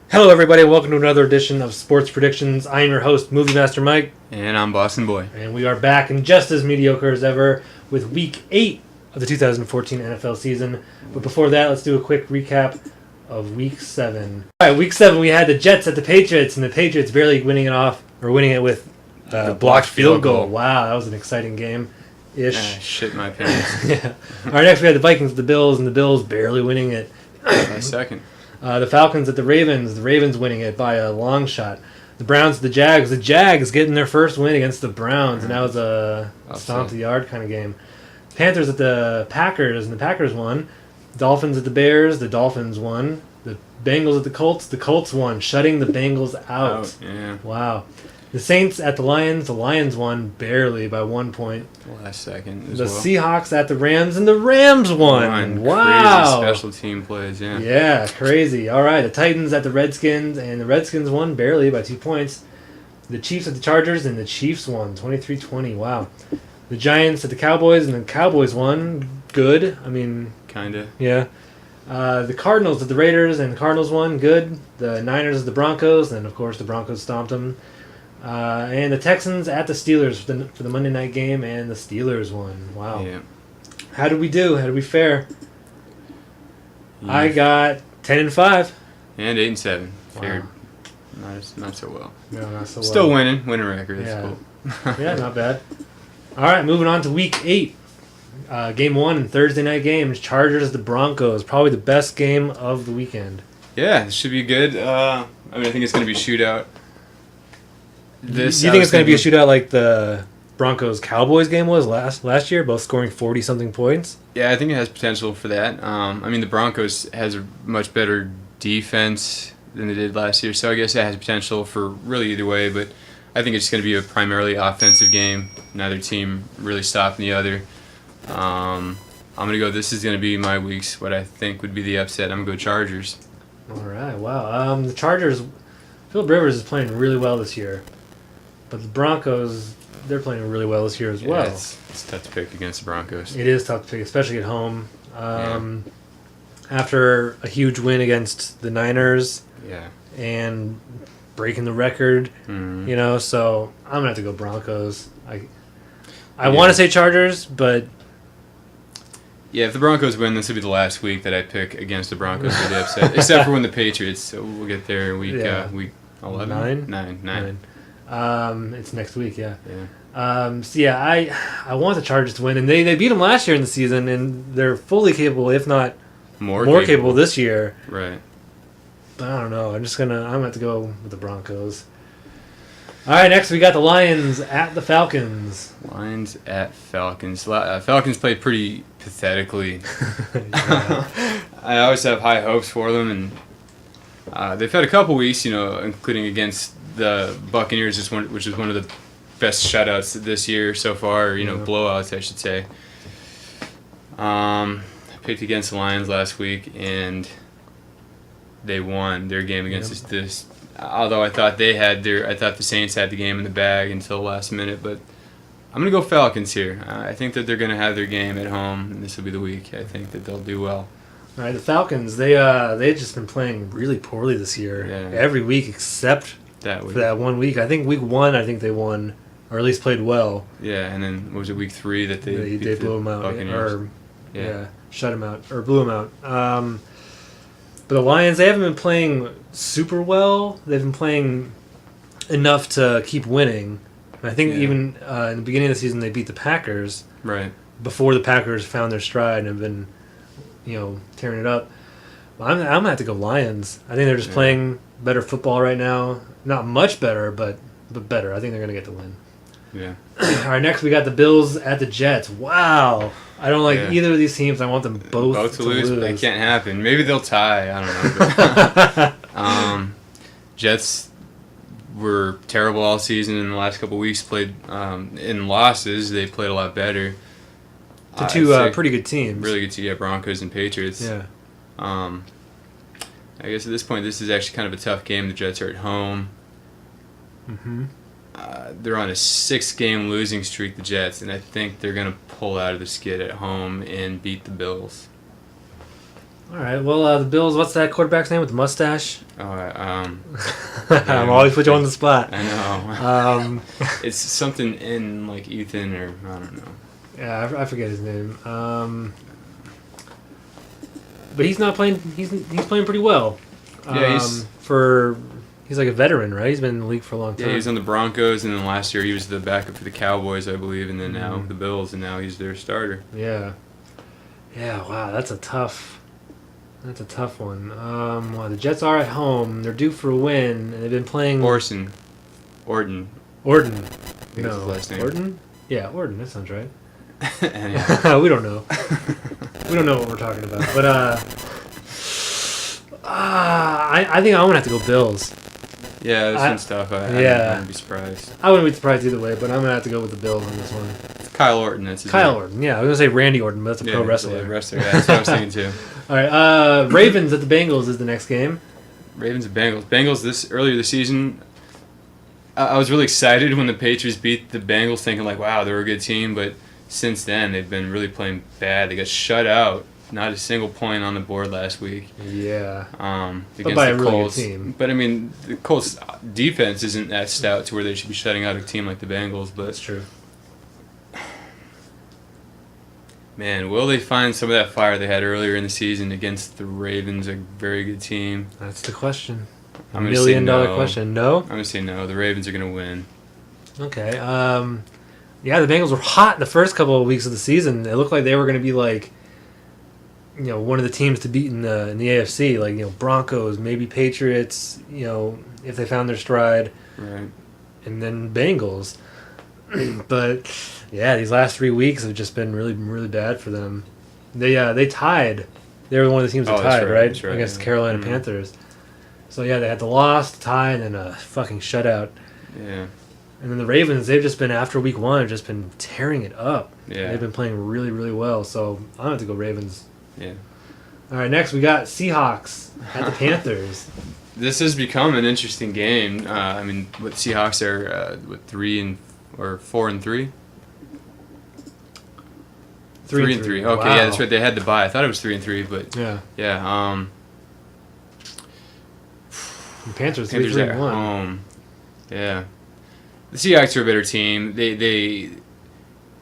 Hello, everybody. Welcome to another edition of Sports Predictions. I am your host, Movie Master Mike, And I'm Boston Boy. and we are back and just as mediocre as ever with Week 8 of the 2014 NFL season. But before that, let's do a quick recap of Week 7. All right, Week 7, we had the Jets at the Patriots, and the Patriots barely winning it with a blocked field goal. Wow, that was an exciting game-ish. Shit my pants. Yeah. All right, next we had the Vikings at the Bills, and the Bills barely winning it. By second. The Falcons at the Ravens winning it by a long shot. The Browns at the Jags getting their first win against the Browns, and that was a stomp the yard kind of game. Panthers at the Packers, and the Packers won. Dolphins at the Bears, the Dolphins won. The Bengals at the Colts won, shutting the Bengals out. Yeah. Wow. The Saints at the Lions won barely by 1 point. Last second as The well. Seahawks at the Rams, and the Rams won. Wow. Crazy special team plays, yeah. Yeah, crazy. All right, the Titans at the Redskins, and the Redskins won barely by 2 points. The Chiefs at the Chargers, and the Chiefs won 23-20. Wow. The Giants at the Cowboys, and the Cowboys won. Good. I mean, Kinda. yeah. The Cardinals at the Raiders, and the Cardinals won. Good. The Niners at the Broncos, and of course the Broncos stomped them. And the Texans at the Steelers for the Monday night game, and the Steelers won. Wow. Yeah. How did we do? How did we fare? Yeah. I got 10-5. And 8-7. Wow. Fared not so well. No, not so well. Still winning record. That's Yeah. cool. Yeah, not bad. All right, moving on to Week 8. Game 1 and Thursday night games. Chargers at the Broncos. Probably the best game of the weekend. Yeah, this should be good. I think it's going to be a shootout. Do you think it's going to be a shootout like the Broncos-Cowboys game was last year, both scoring 40-something points? Yeah, I think it has potential for that. The Broncos has a much better defense than they did last year, so I guess it has potential for really either way, but I think it's going to be a primarily offensive game. Neither team really stopping the other. I'm going to go, this is going to be my week's, what I think would be the upset. I'm going to go Chargers. All right, wow. The Chargers, Phillip Rivers is playing really well this year, but the Broncos, they're playing really well this year as well. Yeah, it's tough to pick against the Broncos. It is tough to pick, especially at home. After a huge win against the Niners Yeah. and breaking the record, Mhm. so I'm going to have to go Broncos. I want to say Chargers, but Yeah, if the Broncos win, this will be the last week that I pick against the Broncos for the upset, except for when the Patriots. So we'll get there in week 11, 9. It's next week, yeah. Yeah. I want the Chargers to win, and they beat them last year in the season, and they're fully capable, if not more capable this year. Right. But I don't know. I'm gonna have to go with the Broncos. All right, next we got the Lions at the Falcons. Lions at Falcons. Falcons played pretty pathetically. I always have high hopes for them, and they've had a couple weeks, including against the Buccaneers, which is one of the best shutouts this year so far, blowouts, I should say. I picked against the Lions last week, and they won their game against this. Although I thought the Saints had the game in the bag until the last minute, but I'm gonna go Falcons here. I think that they're gonna have their game at home, and this will be the week. I think that they'll do well. All right, the Falcons. They've just been playing really poorly this year. Yeah. Every week except That week. for that 1 week. I think week 1, they won, or at least played well. Yeah, and then what was it, week 3 that they They beat blew them the out, Buccaneers? or shut them out, or blew them out. But the Lions, they haven't been playing super well. They've been playing enough to keep winning. And I think even in the beginning of the season, they beat the Packers. Right. Before the Packers found their stride and have been, tearing it up. But I'm gonna have to go Lions. I think they're just playing better football right now. Not much better, but better. I think they're gonna get the win. Yeah. All right, next we got the Bills at the Jets. Wow. I don't like either of these teams. I want them both to lose. But that can't happen. Maybe they'll tie. I don't know. Jets were terrible all season. In the last couple of weeks, played in losses. They played a lot better. To two pretty good teams. Really good to get Broncos and Patriots. Yeah. I guess at this point, this is actually kind of a tough game. The Jets are at home. Mm-hmm. They're on a 6-game losing streak, the Jets, and I think they're going to pull out of the skid at home and beat the Bills. All right. Well, the Bills. What's that quarterback's name with the mustache? I'm always put you on the spot. I know. It's something in like Ethan or I don't know. Yeah, I forget his name. But he's not playing. He's playing pretty well. Yeah, he's like a veteran, right? He's been in the league for a long time. Yeah, he was on the Broncos, and then last year he was the backup for the Cowboys, I believe, and then now the Bills, and now he's their starter. Yeah. Yeah. Wow, that's a tough one. Well, the Jets are at home. They're due for a win, and they've been playing. Orton. Orton. His last name. Orton. Yeah, Orton. That sounds right. Anyway. We don't know. We don't know what we're talking about. But I think I'm gonna have to go Bills. Yeah, this one's tough. I wouldn't be surprised. I wouldn't be surprised either way, but I'm gonna have to go with the Bills on this one. Kyle Orton, that's his Kyle name. Orton. Yeah, I was gonna say Randy Orton, but that's a pro wrestler. Yeah, wrestler. Yeah, that's what I was thinking too. All right, Ravens at the Bengals is the next game. Ravens and Bengals. Bengals earlier this season. I was really excited when the Patriots beat the Bengals, thinking like, wow, they're a good team. But since then, they've been really playing bad. They got shut out. Not a single point on the board last week. Yeah. Against by a the really Colts. good team. But I mean, the Colts defense isn't that stout to where they should be shutting out a team like the Bengals. But That's true. man, will they find some of that fire they had earlier in the season against the Ravens, a very good team? That's the question. I'm $1 gonna say million no. question. No? I'm going to say no. The Ravens are going to win. Okay. Yeah, the Bengals were hot the first couple of weeks of the season. It looked like they were going to be like, one of the teams to beat in the AFC, like, Broncos, maybe Patriots, if they found their stride. Right. And then Bengals. But yeah, these last 3 weeks have just been really, really bad for them. They tied. They were one of the teams that tied, right? That's right, against the yeah. Carolina Panthers. So yeah, they had the loss, the tie, and then a fucking shutout. Yeah. And then the Ravens, they've just been, after week one, have just been tearing it up. Yeah. They've been playing really, really well. So I'm going to have to go Ravens. Yeah. All right, next we got Seahawks at the Panthers. This has become an interesting game. I mean, what Seahawks are, 4 and 3? 3 and 3. Okay, Wow. yeah, that's right. They had the bye. I thought it was 3 and 3, but Yeah. yeah. The Panthers Panthers 3-1. at home. Yeah. The Seahawks are a better team. They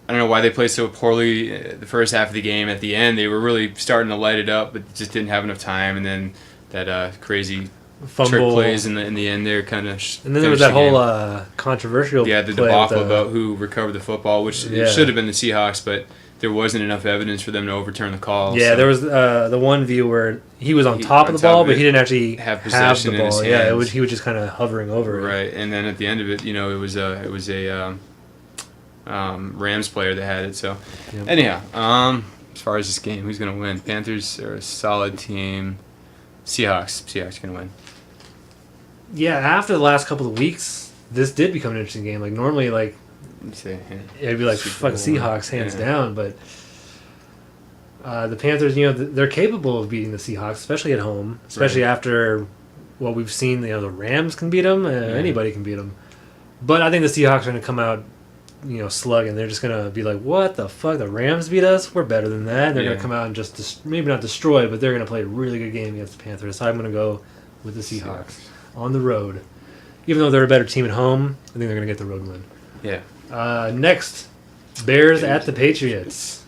I don't know why they played so poorly the first half of the game. At the end, they were really starting to light it up, but just didn't have enough time. And then that crazy Fumble. trick plays in the end there kind of. And then there was that whole controversial the play debacle with about who recovered the football, which it should have been the Seahawks, but there wasn't enough evidence for them to overturn the call. Yeah, so there was the one view where he was on top of the ball, but he didn't actually have have possession the in his ball. Yeah, hands. he was just kind of hovering over it. Right, and then at the end of it, it was a Rams player that had it. So, Yep. anyhow, as far as this game, who's going to win? Panthers are a solid team. Seahawks are going to win. Yeah, after the last couple of weeks, this did become an interesting game. Like normally, like Let's see, yeah. it'd be like Super fuck Bowl. Seahawks hands Yeah. down, but the Panthers, they're capable of beating the Seahawks, especially at home, especially Right. after what we've seen. The Rams can beat them, anybody can beat them. But I think the Seahawks are going to come out, slugging. They're just going to be like, what the fuck? The Rams beat us? We're better than that. And they're going Yeah. to come out and just maybe not destroy, but they're going to play a really good game against the Panthers. So I'm going to go with the Seahawks on the road. Even though they're a better team at home, I think they're going to get the road win. Yeah. Next, Bears at the Patriots.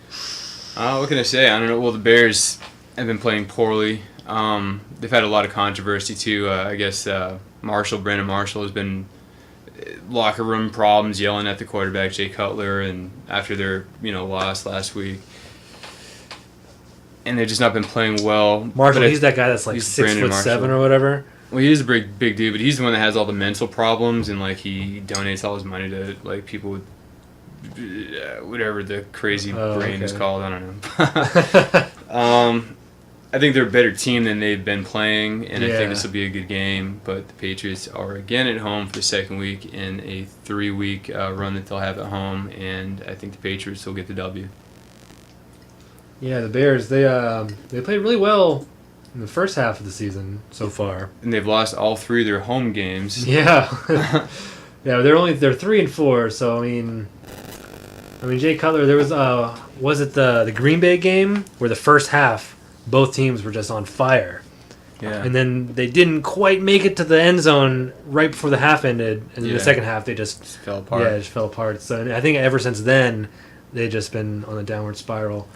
What can I say? I don't know. Well, the Bears have been playing poorly. They've had a lot of controversy too. I guess Brandon Marshall has been locker room problems, yelling at the quarterback Jay Cutler, and after their loss last week, and they've just not been playing well. Marshall, But he's that guy that's like he's 6'7" Marshall. or whatever. Well, he is a big dude, but he's the one that has all the mental problems, and like he donates all his money to like people with whatever the crazy brain is okay. called. I don't know. I think they're a better team than they've been playing, and I Yeah. think this will be a good game. But the Patriots are again at home for the second week in a 3-week run that they'll have at home, and I think the Patriots will get the W. Yeah, the Bears, they played really well in the first half of the season so far. And they've lost all 3 of their home games. Yeah. Yeah, they're 3-4, so I mean Jay Cutler, there was it the Green Bay game where the first half both teams were just on fire. Yeah. And then they didn't quite make it to the end zone right before the half ended, and in the second half they just fell apart. Yeah, it just fell apart. So I think ever since then they've just been on a downward spiral.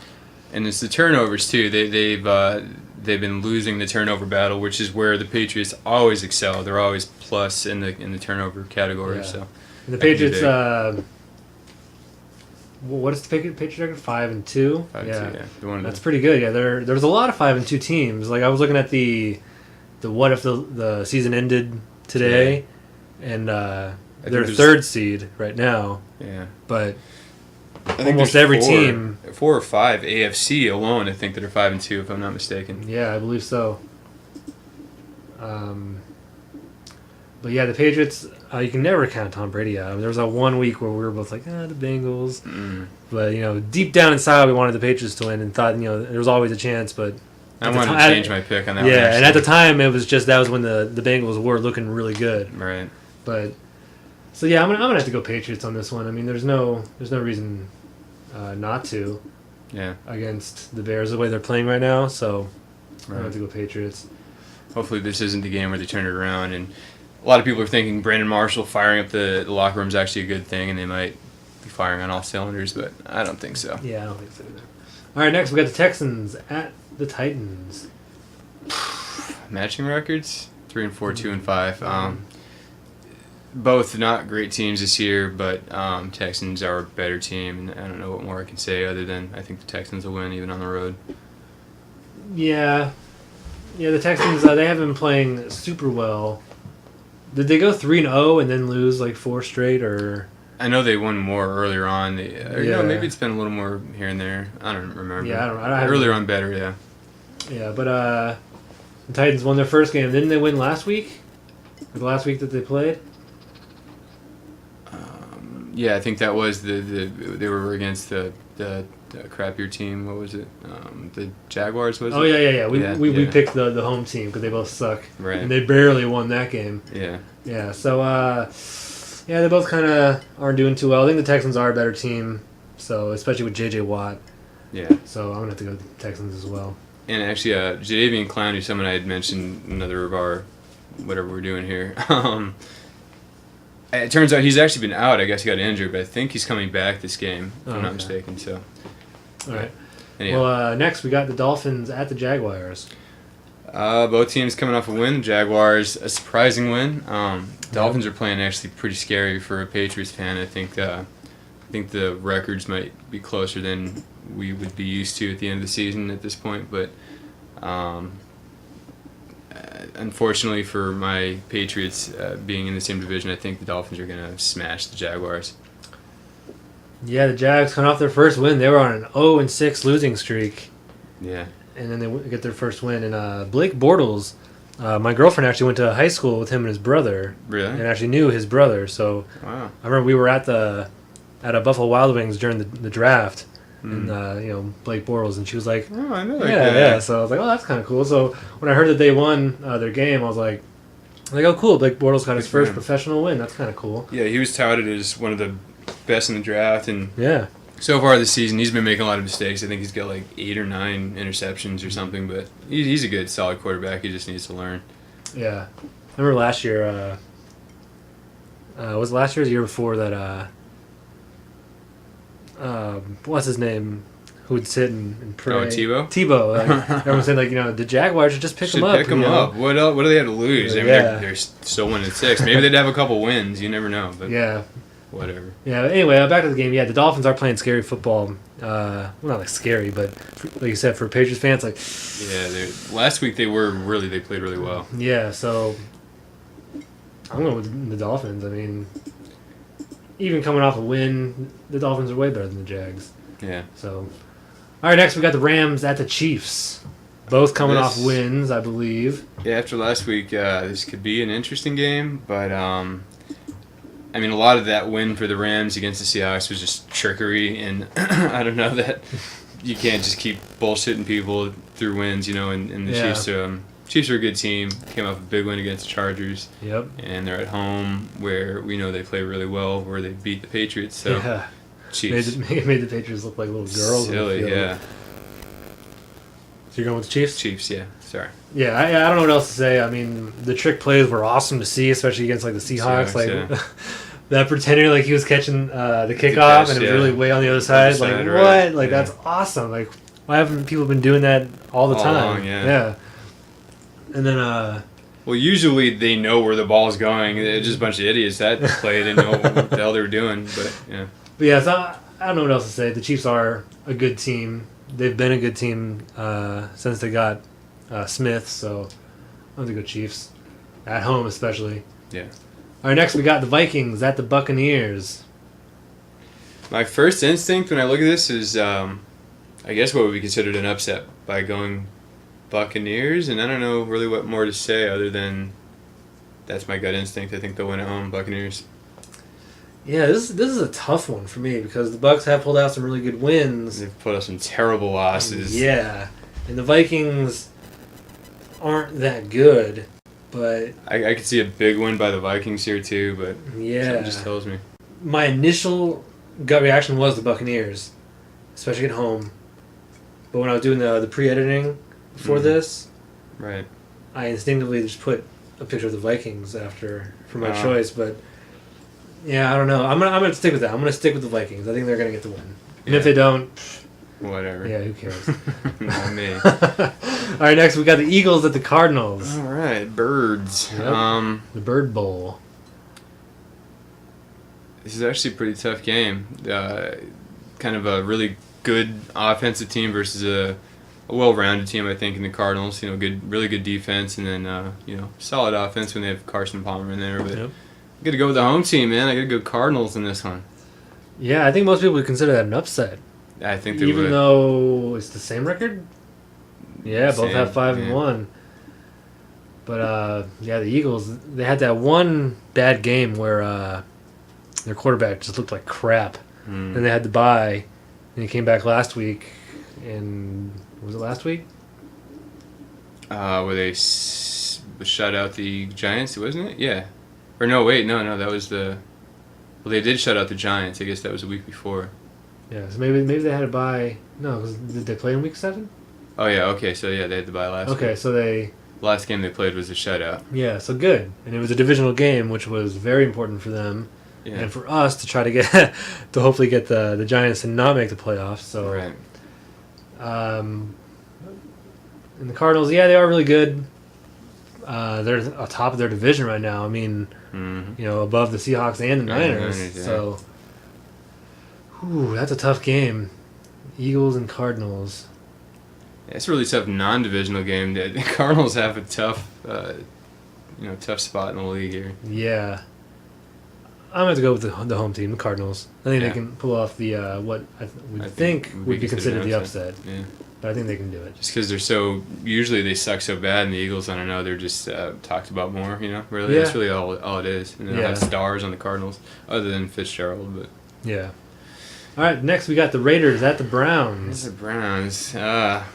And it's the turnovers too. They've been losing the turnover battle, which is where the Patriots always excel. They're always plus in the turnover category. Yeah. So And the Patriots, what is the Patriots record? 5-2. 5-2, That's pretty good. Yeah, there's a lot of 5-2 teams. Like I was looking at the what if the season ended today, and they're third seed right now. Yeah, but I think almost every team, 4 or 5 AFC alone, I think that are 5-2, if I'm not mistaken. Yeah, I believe so. But yeah, the Patriots, you can never count Tom Brady out. I mean, there was that one week where we were both like, the Bengals. But, deep down inside, we wanted the Patriots to win and thought, there was always a chance. But I wanted to change my pick on that one. Yeah, and at the time, it was just that was when the Bengals were looking really good. Right. But, so yeah, I'm gonna have to go Patriots on this one. I mean, there's no reason not to. Yeah. Against the Bears the way they're playing right now, so I'm gonna have to go Patriots. Hopefully, this isn't the game where they turn it around. And a lot of people are thinking Brandon Marshall firing up the locker room is actually a good thing, and they might be firing on all cylinders, but I don't think so. Yeah, I don't think so either. All right, next we got the Texans at the Titans. Matching records 3-4, 2-5. Both not great teams this year, but Texans are a better team, and I don't know what more I can say other than I think the Texans will win even on the road. Yeah, the Texans they haven't been playing super well. Did they go 3-0 and then lose like 4 straight, or? I know they won more earlier on. Maybe it's been a little more here and there. I don't remember. Yeah, I don't earlier on better, yeah. Yeah, but the Titans won their first game. Didn't they win last week? Or the last week that they played? Yeah, I think that was they were against the crappier team. What was it? The Jaguars, was it? Oh, yeah. We picked the home team because they both suck. Right. And they barely won that game. Yeah. Yeah, so, they both kind of aren't doing too well. I think the Texans are a better team, so especially with J.J. Watt. Yeah. So I'm going to have to go with the Texans as well. And actually, Jadeveon Clowney, who's someone I had mentioned, another of our whatever we're doing here. It turns out he's actually been out. I guess he got injured, but I think he's coming back this game, if I'm not mistaken. So, all right. Anyhow. Well, next we got the Dolphins at the Jaguars. Both teams coming off a win. Jaguars a surprising win. Dolphins are playing actually pretty scary for a Patriots fan. I think the records might be closer than we would be used to at the end of the season at this point, but unfortunately for my Patriots being in the same division, I think the Dolphins are going to smash the Jaguars. Yeah, the Jags coming off their first win. They were on an 0-6 losing streak. Yeah. And then they get their first win. And Blake Bortles, my girlfriend actually went to high school with him and his brother. Really? And actually knew his brother. So wow. I remember we were at a Buffalo Wild Wings during the draft. And Blake Bortles, and she was like, "Oh, I know that guy." Yeah. So I was like, "Oh, that's kind of cool." So when I heard that they won their game, I was like, "Oh, cool! Blake Bortles got his first professional win. That's kind of cool." Yeah, he was touted as one of the best in the draft, and yeah, so far this season he's been making a lot of mistakes. I think he's got like 8 or 9 interceptions or something, but he's a good, solid quarterback. He just needs to learn. Yeah, I remember last year. Was it last year or the year before that? What's his name? Who would sit and pray? Oh, Tebow? Tebow. Like, everyone said, the Jaguars should just pick him up. Pick him up. What else? What do they have to lose? I mean, Yeah. they're still 1-6. Maybe they'd have a couple wins. You never know. But yeah. Whatever. Yeah. Anyway, back to the game. Yeah, the Dolphins are playing scary football. Well, not like scary, but like you said, for Patriots fans, like. Yeah. Last week they played really well. Yeah. So. I'm going with the Dolphins. I mean, even coming off a win, the Dolphins are way better than the Jags. Yeah. So, all right, next we got the Rams at the Chiefs. Both coming off wins, I believe. Yeah, after last week, this could be an interesting game, but I mean, a lot of that win for the Rams against the Seahawks was just trickery, and I don't know that you can't just keep bullshitting people through wins, and the Chiefs are a good team. Came off a big win against the Chargers. Yep. And they're at home where we know they play really well, where they beat the Patriots. So yeah. Chiefs. Made the Patriots look like little girls. Silly, yeah. So you're going with the Chiefs? Chiefs, yeah. Sorry. Yeah, I don't know what else to say. I mean, the trick plays were awesome to see, especially against like the Seahawks. That pretender like he was catching the kickoff and it was really way on the other side. Like what? Right. Like that's awesome. Like why haven't people been doing that all the time? Along, yeah. And then well, usually they know where the ball's going. They're just a bunch of idiots that play. They know what the hell they were doing. But yeah, so I don't know what else to say. The Chiefs are a good team. They've been a good team since they got Smith. So I'm gonna go Chiefs at home, especially. Yeah. All right, next we got the Vikings at the Buccaneers. My first instinct when I look at this is, I guess, what would be considered an upset by going Buccaneers, and I don't know really what more to say other than that's my gut instinct. I think they'll win at home, Buccaneers. Yeah, this is a tough one for me because the Bucs have pulled out some really good wins. They've put up some terrible losses. Yeah, and the Vikings aren't that good. But I could see a big win by the Vikings here too, but something just tells me. My initial gut reaction was the Buccaneers, especially at home. But when I was doing the pre-editing for this, right, I instinctively just put a picture of the Vikings for my choice. But yeah, I don't know. I'm gonna stick with that. I'm gonna stick with the Vikings. I think they're gonna get the win. And if they don't, whatever. Yeah, who cares? Not me. All right, next we got the Eagles at the Cardinals. All right, birds. Yep. The Bird Bowl. This is actually a pretty tough game. Kind of a really good offensive team versus a well-rounded team, I think, in the Cardinals. Really good defense, and then solid offense when they have Carson Palmer in there. But I'm gonna go with the home team, man. I gotta go Cardinals in this one. Yeah, I think most people would consider that an upset. I think they would. Even though it's the same record? Yeah, both have 5-1. But, the Eagles, they had that one bad game where their quarterback just looked like crap. And they had to bye. And he came back last week. And was it last week? Where they shut out the Giants, wasn't it? Yeah. Or no, wait, no, that was the... Well, they did shut out the Giants. I guess that was a week before. Yeah, so maybe they had to bye. No, because did they play in week 7? Oh yeah, okay, so yeah, they had to bye last week. Okay, so they... Last game they played was a shutout. Yeah, so good. And it was a divisional game, which was very important for them. Yeah. And for us to try to get... to hopefully get the Giants to not make the playoffs, so... Right. And the Cardinals, yeah, they are really good. They're atop of their division right now. I mean, above the Seahawks and the Niners. Yeah. So... Ooh, that's a tough game. Eagles and Cardinals. Yeah, it's a really tough non-divisional game. The Cardinals have a tough, tough spot in the league here. Yeah. I'm going to go with the home team, the Cardinals. I think they can pull off the what I think would be considered the upset. Yeah. But I think they can do it. Just because usually they suck so bad, and the Eagles, I don't know, they're just talked about more, really. Yeah. That's really all it is. And they don't have stars on the Cardinals, other than Fitzgerald, but... Yeah. All right, next we got the Raiders at the Browns. The Browns. Man,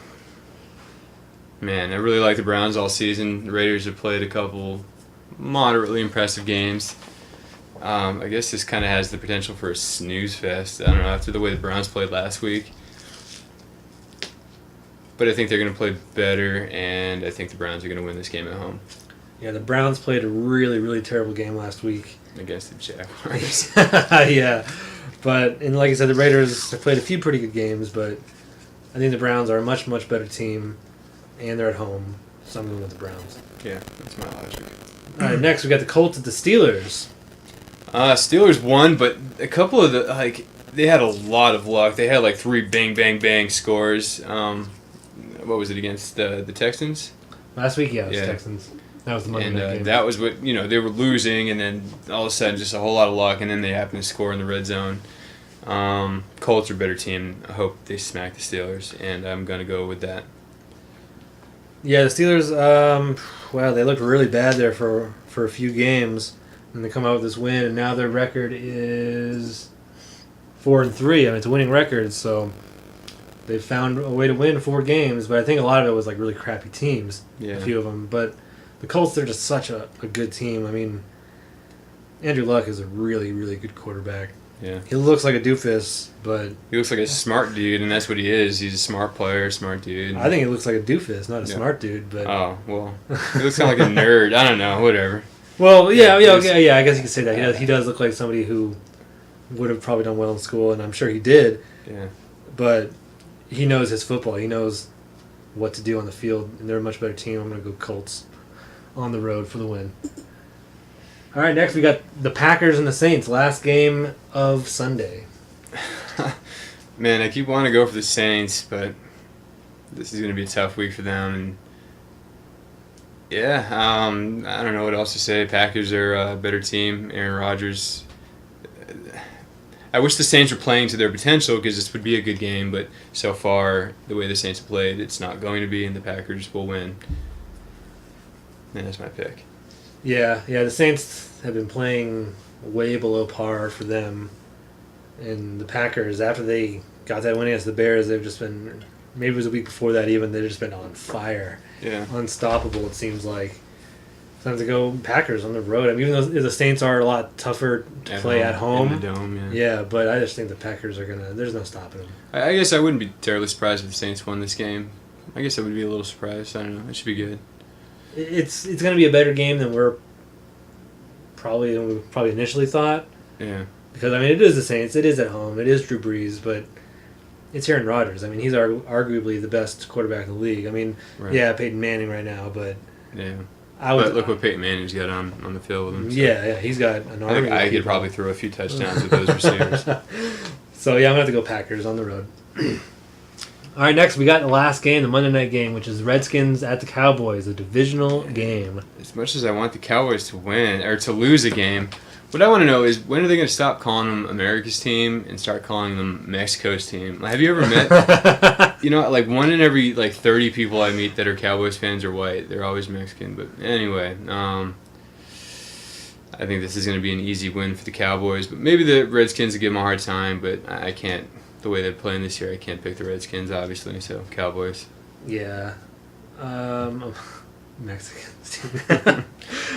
I really like the Browns all season. The Raiders have played a couple moderately impressive games. I guess this kind of has the potential for a snooze fest. I don't know, after the way the Browns played last week. But I think they're going to play better, and I think the Browns are going to win this game at home. Yeah, the Browns played a really, really terrible game last week. Against the Jaguars. Yeah. But, and like I said, the Raiders have played a few pretty good games, but I think the Browns are a much, much better team, and they're at home, so I'm going with the Browns. Yeah, that's my logic. All right, next we got the Colts at the Steelers. Steelers won, but a couple of they had a lot of luck. They had 3 bang, bang, bang scores. What was it against the Texans? Last week, it was Texans. That was the Monday night game. That was what, they were losing, and then all of a sudden just a whole lot of luck, and then they happened to score in the red zone. Colts are a better team. I hope they smack the Steelers, and I'm going to go with that. Yeah, the Steelers, they looked really bad there for a few games, and they come out with this win, and now their record is 4-3. I mean, it's a winning record, so they found a way to win 4 games, but I think a lot of it was really crappy teams, a few of them. But the Colts, they're just such a good team. I mean, Andrew Luck is a really, really good quarterback. Yeah. He looks like a doofus, but He looks like a smart dude, and that's what he is. He's a smart player, smart dude. I think he looks like a doofus, not a smart dude. But Oh, well. He looks kind of like a nerd. I don't know. Whatever. well, yeah, Yeah, okay, yeah. I guess you could say that. He does look like somebody who would have probably done well in school, and I'm sure he did. Yeah. But he knows his football. He knows what to do on the field, and they're a much better team. I'm going to go Colts on the road for the win. All right, next we got the Packers and the Saints. Last game of Sunday. Man, I keep wanting to go for the Saints, but this is going to be a tough week for them. And yeah, I don't know what else to say. Packers are a better team. Aaron Rodgers. I wish the Saints were playing to their potential because this would be a good game, but so far, the way the Saints have played, it's not going to be, and the Packers will win. And that's my pick. Yeah, the Saints have been playing way below par for them. And the Packers, after they got that win against the Bears, they've just been, maybe it was a week before that even, they've just been on fire. Yeah. Unstoppable, it seems like. Time to go Packers on the road. I mean, even though the Saints are a lot tougher to play at home. In the dome, yeah. Yeah, but I just think the Packers are going to, there's no stopping them. I guess I wouldn't be terribly surprised if the Saints won this game. I guess I would be a little surprised. I don't know. It should be good. It's going to be a better game than we probably initially thought. Yeah. Because, I mean, it is the Saints. It is at home. It is Drew Brees, but it's Aaron Rodgers. I mean, he's arguably the best quarterback in the league. I mean, Right. yeah, Peyton Manning right now, but Yeah. but look what Peyton Manning's got on the field with him. So Yeah, he's got an I army. think of I could people. probably throw a few touchdowns with those receivers. So, yeah, I'm going to have to go Packers on the road. All right, next we got the last game, the Monday night game, which is Redskins at the Cowboys, a divisional game. As much as I want the Cowboys to win or to lose a game, what I want to know is when are they going to stop calling them America's team and start calling them Mexico's team? Have you ever met, like one in every 30 people I meet that are Cowboys fans are white. They're always Mexican. But anyway, I think this is going to be an easy win for the Cowboys. But maybe the Redskins will give them a hard time, but I can't. The way they're playing this year, I can't pick the Redskins, obviously. So Cowboys. Yeah. Mexicans.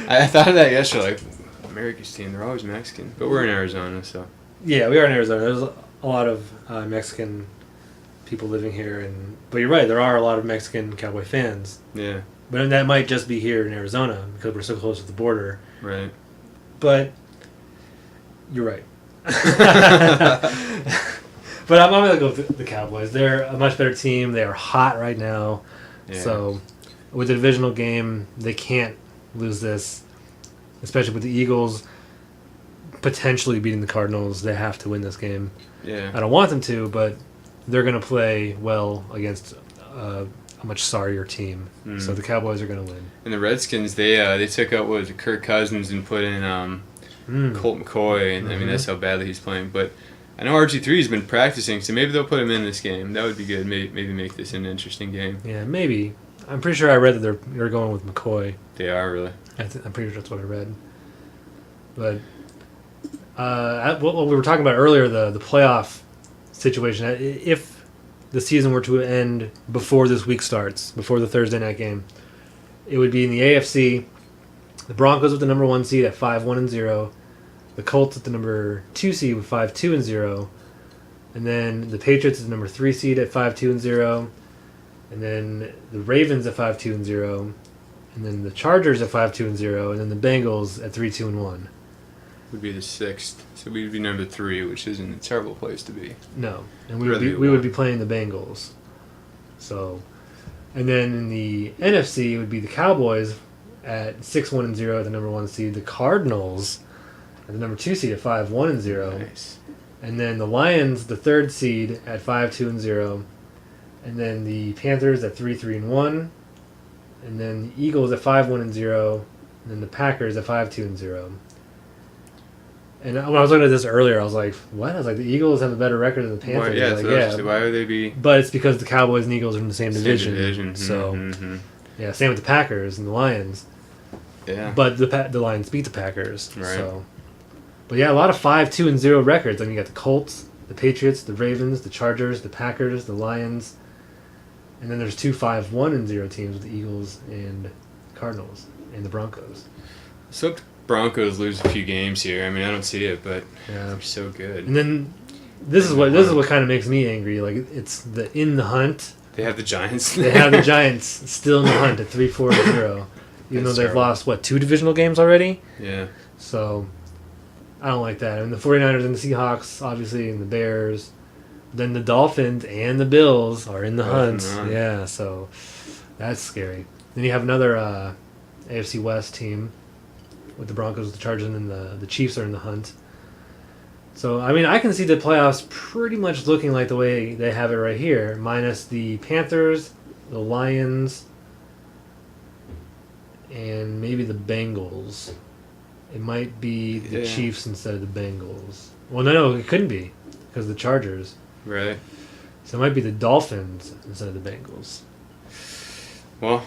I thought of that yesterday. Like America's team, they're always Mexican, but we're in Arizona, so. Yeah, we are in Arizona. There's a lot of Mexican people living here, but you're right. There are a lot of Mexican Cowboy fans. Yeah. But that might just be here in Arizona because we're so close to the border. Right. But you're right. But I'm going to go with the Cowboys. They're a much better team. They are hot right now. Yeah. So with the divisional game, they can't lose this, especially with the Eagles potentially beating the Cardinals. They have to win this game. Yeah. I don't want them to, but they're going to play well against a much sorrier team. So the Cowboys are going to win. And the Redskins, they took out Kirk Cousins and put in Colt McCoy, and I mean that's how badly he's playing. But I know RG3's been practicing, so maybe they'll put him in this game. That would be good. Maybe make this an interesting game. Yeah, maybe. I'm pretty sure I read that they're going with McCoy. They are really. I'm pretty sure that's what I read. But what we were talking about earlier, the playoff situation. If the season were to end before this week starts, before the Thursday night game, it would be in the AFC. The Broncos with the number 1 seed at 5-1-0. The Colts at the number 2 seed with 5-2-0. And then the Patriots at the number 3 seed at 5-2-0. And then the Ravens at 5-2-0. And then the Chargers at 5-2-0. And then the Bengals at 3-2-1. Would be the 6th, so we'd be number 3, which isn't a terrible place to be. No, and we would be playing the Bengals. So, and then in the NFC it would be the Cowboys at 6-1-0 at the number 1 seed. The Cardinals at the number 2 seed at 5-1-0. Nice. And then the Lions, the 3rd seed at 5-2-0. And then the Panthers at 3-3-1. And then the Eagles at 5-1-0. And then the Packers at 5-2-0. And when I was looking at this earlier, I was like, what? I was like, the Eagles have a better record than the Panthers. Yeah, Like, why would they be? But it's because the Cowboys and Eagles are in the same division. So, Mm-hmm. yeah, same with the Packers and the Lions. Yeah. But the Lions beat the Packers. Right. So. But yeah, a lot of 5-2-0 records. I mean, you got the Colts, the Patriots, the Ravens, the Chargers, the Packers, the Lions. And then there's 2 5-1-0 teams with the Eagles and Cardinals and the Broncos. So Broncos lose a few games here. I mean, I don't see it, but Yeah. they're so good. And then this is what kind of makes me angry. Like it's in the hunt. They have the Giants. They have the Giants still in the hunt at 3-4-0, even though they've terrible. lost 2 divisional games already. Yeah. So I don't like that. And the 49ers and the Seahawks, obviously, and the Bears. Then the Dolphins and the Bills are in the hunt. Yeah, so that's scary. Then you have another AFC West team with the Broncos, the Chargers, and the Chiefs are in the hunt. So, I mean, I can see the playoffs pretty much looking like the way they have it right here, minus the Panthers, the Lions, and maybe the Bengals. It might be the Chiefs instead of the Bengals. Well, no, it couldn't be because of the Chargers. Right. So it might be the Dolphins instead of the Bengals. Well,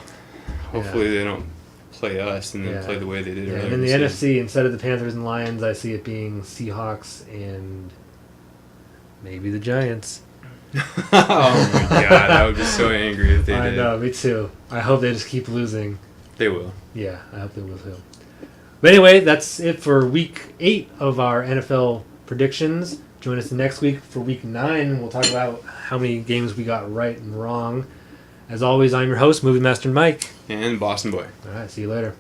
hopefully they don't play us and then play the way they did earlier. And in the NFC, instead of the Panthers and Lions, I see it being Seahawks and maybe the Giants. Oh my god, I would be so angry if they did. I know, me too. I hope they just keep losing. They will. Yeah, I hope they will too. But anyway, that's it for week 8 of our NFL predictions. Join us next week for week 9. We'll talk about how many games we got right and wrong. As always, I'm your host, Movie Master Mike. And Boston Boy. All right, see you later.